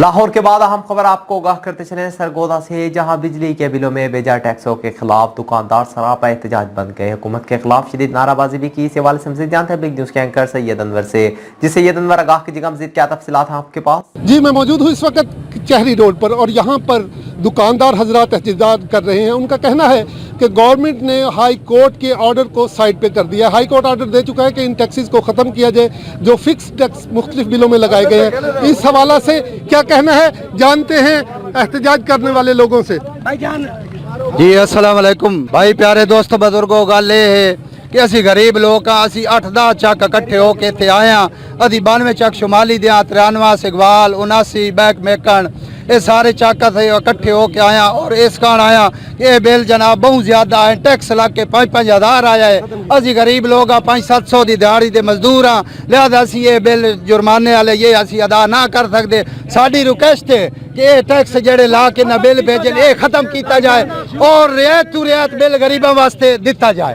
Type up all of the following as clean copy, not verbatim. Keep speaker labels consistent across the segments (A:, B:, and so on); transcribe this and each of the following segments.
A: लाहौर के बाद अहम खबर आपको आगाह करते चले सरगोदा से, जहां बिजली के बिलों में बेजा टैक्सों के खिलाफ दुकानदार सरापा एहतजाज बन गए। हुकूमत के खिलाफ शदीद नाराबाजी भी की। इस हवाले से मज़ीद जानते हैं बिग न्यूज़ के एंकर सैयद अनवर से। जी सैयद अनवर, आगाह कीजिएगा मज़ीद क्या तफसीलात हैं आपके पास?
B: जी, मैं मौजूद हूँ इस वक्त चहरी रोड पर और यहाँ पर दुकानदार हजरात एहतजाज कर रहे हैं। उनका कहना है कि गवर्नमेंट ने हाई कोर्ट के ऑर्डर को साइड पे कर दिया। हाई कोर्ट ऑर्डर दे चुका है कि इन टैक्सेस को ख़त्म किया जाए जो फिक्स टैक्स मुख्तलिफ बिलों में लगाए गए हैं। इस हवाला से क्या कहना है जानते हैं एहतजाज करने वाले लोगों से।
C: जी अस्सलाम वालेकुम भाई, प्यारे दोस्तों बुजुर्गों, गल ये है कि असी गरीब लोग हाँ। असी 8-10 चक इकट्ठे होके इत्थे आए हाँ। अभी 92 चक शुमाली दिया, 93 सिगवाल, 79 बैक मेकन, ये सारे चक इकट्ठे होके आया और इस कारण आया ये बिल जनाब बहुत ज़्यादा है। टैक्स लग के 5-5 हज़ार आया है। असी गरीब लोग हाँ, 500-700 की दिहाड़ी के मजदूर हाँ, लिहाजा असी ये बिल जुर्माने वाले ये असी अदा ना कर सकते। साड़ी रिक्वेस्ट है कि ये टैक्स जड़े ला के ना बिल भेजन ये खत्म किया जाए और रियायत टू रियायत बिल गरीबों वास्ते दिता जाए।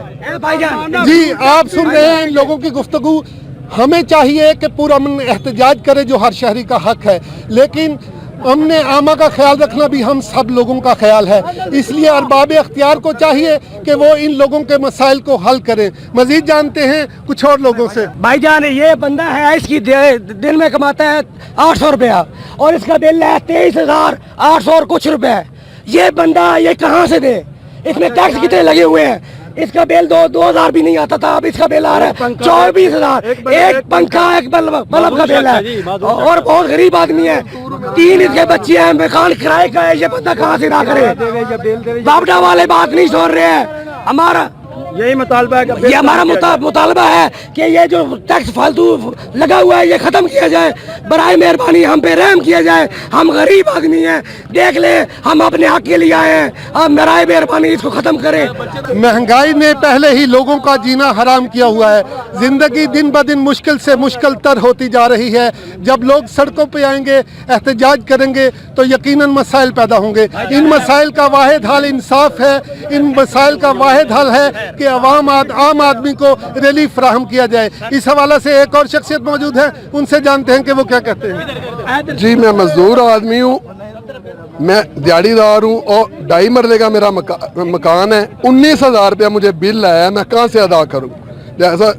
B: जी, आप सुन रहे हैं इन लोगों की गुफ्तगू। हमें चाहिए कि पुरअमन एहतजाज करे जो हर शहरी का हक है, लेकिन अमन आमा का ख्याल रखना भी हम सब लोगों का ख्याल है। इसलिए अरबाब अख्तियार को चाहिए कि वो इन लोगों के मसाइल को हल करें। मजीद जानते हैं कुछ और लोगों से।
D: भाईजान, ये बंदा है, इसकी दिन में कमाता है 800 रुपया और इसका बिल है 23,800 और कुछ रुपए। ये बंदा ये कहाँ से दे? इसमें टैक्स कितने लगे हुए हैं? इसका बिल 2,000 भी नहीं आता था, अब इसका बिल आ रहा है 24,000। एक पंखा एक बल्ब का बिल है और बहुत गरीब आदमी है। 3 इसके बच्चे हैं, मकान किराए का है। ये बंदा कहाँ से ना करे? बापटा वाले बात नहीं सुन रहे हैं। हमारा
C: यही मुतालबा है,
D: ये हमारा मुतालबा है कि ये जो टैक्स फालतू लगा हुआ है ये खत्म किया जाए। बराए मेहरबानी हम पे रहम किया जाए। हम गरीब आदमी हैं, देख ले हम अपने हक के लिए आए हैं। अब बराए मेहरबानी इसको खत्म करें।
B: महंगाई ने पहले ही लोगों का जीना हराम किया हुआ है। जिंदगी दिन ब दिन मुश्किल से मुश्किल तर होती जा रही है। जब लोग सड़कों पे आएंगे, एहतजाज करेंगे तो यकीनन मसाइल पैदा होंगे। इन मसाइल का वाहिद हल इंसाफ है। इन मसाइल का वाहिद हल है कि आम आदमी को रिलीफ फराहम किया जाए। इस हवाले से एक और शख्सियत मौजूद है, उनसे जानते हैं कि वो क्या कहते हैं।
E: जी, मैं मजदूर आदमी हूँ, मैं दिहाड़ीदार हूँ और 2.5 मरले का मेरा मकान है। 19,000 रुपया मुझे बिल आया, मैं कहाँ से अदा करूँ? जैसा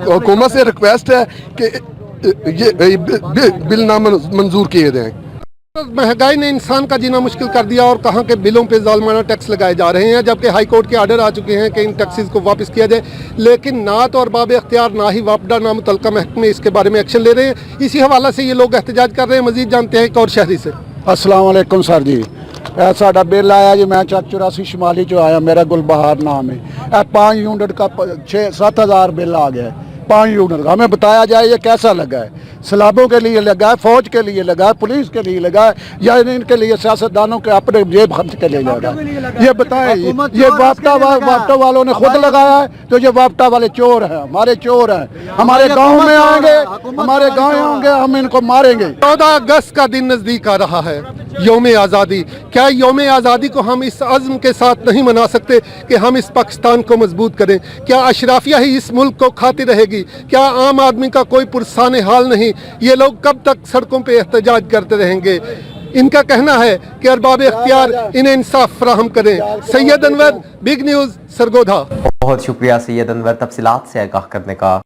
E: हुकूमत से रिक्वेस्ट है कि ये बिल ना मंजूर किए जाएँ।
B: महंगाई ने इंसान का जीना मुश्किल कर दिया और कहाँ के बिलों पे जालिमाना टैक्स लगाए जा रहे हैं, जबकि हाई कोर्ट के आर्डर आ चुके हैं कि इन टैक्सेस को वापस किया जाए। लेकिन ना तो अरबाब अख्तियार ना ही वापडा ना मुतलका महकमे इसके बारे में एक्शन ले रहे हैं। इसी हवाले से ये लोग एहतजाज कर रहे हैं। मजीद जानते हैं एक और शहरी से।
C: अस्सलाम वालेकुम सर जी, साडा बिल आया जी, मैं 84 शुमाली जो आया, मेरा गुलबहार नाम है। 5 यूनिट का 6-7 हज़ार बिल आ गया है। 5 यूनिट, हमें बताया जाए ये कैसा लगा है? सलाबों के लिए लगा है, फौज के लिए लगा है, पुलिस के लिए लगा है, या इनके लिए सियासतदानों के अपने जेब खर्च के लिए लगा है? ये बताएं। ये वापटा वालों ने खुद लगाया है, तो ये वापटा वाले चोर हैं, हमारे चोर हैं। हमारे गांव में आएंगे, हमारे गांव होंगे, हम इनको मारेंगे।
B: 14 अगस्त का दिन नजदीक आ रहा है, यौम आज़ादी। क्या यौम आज़ादी को हम इस अज़्म के साथ नहीं मना सकते कि हम इस पाकिस्तान को मजबूत करें? क्या अशराफिया ही इस मुल्क को खाती रहेगी? क्या आम आदमी का कोई पुरसाने हाल नहीं? ये लोग कब तक सड़कों पे एहतजाज करते रहेंगे? इनका कहना है कि अरबाब अख्तियार इन्हें इंसाफ फराहम करें। Syed Anwar, big news, Sargodha.
A: बहुत शुक्रिया सैयद अनवर तफसीलात से आगाह करने का।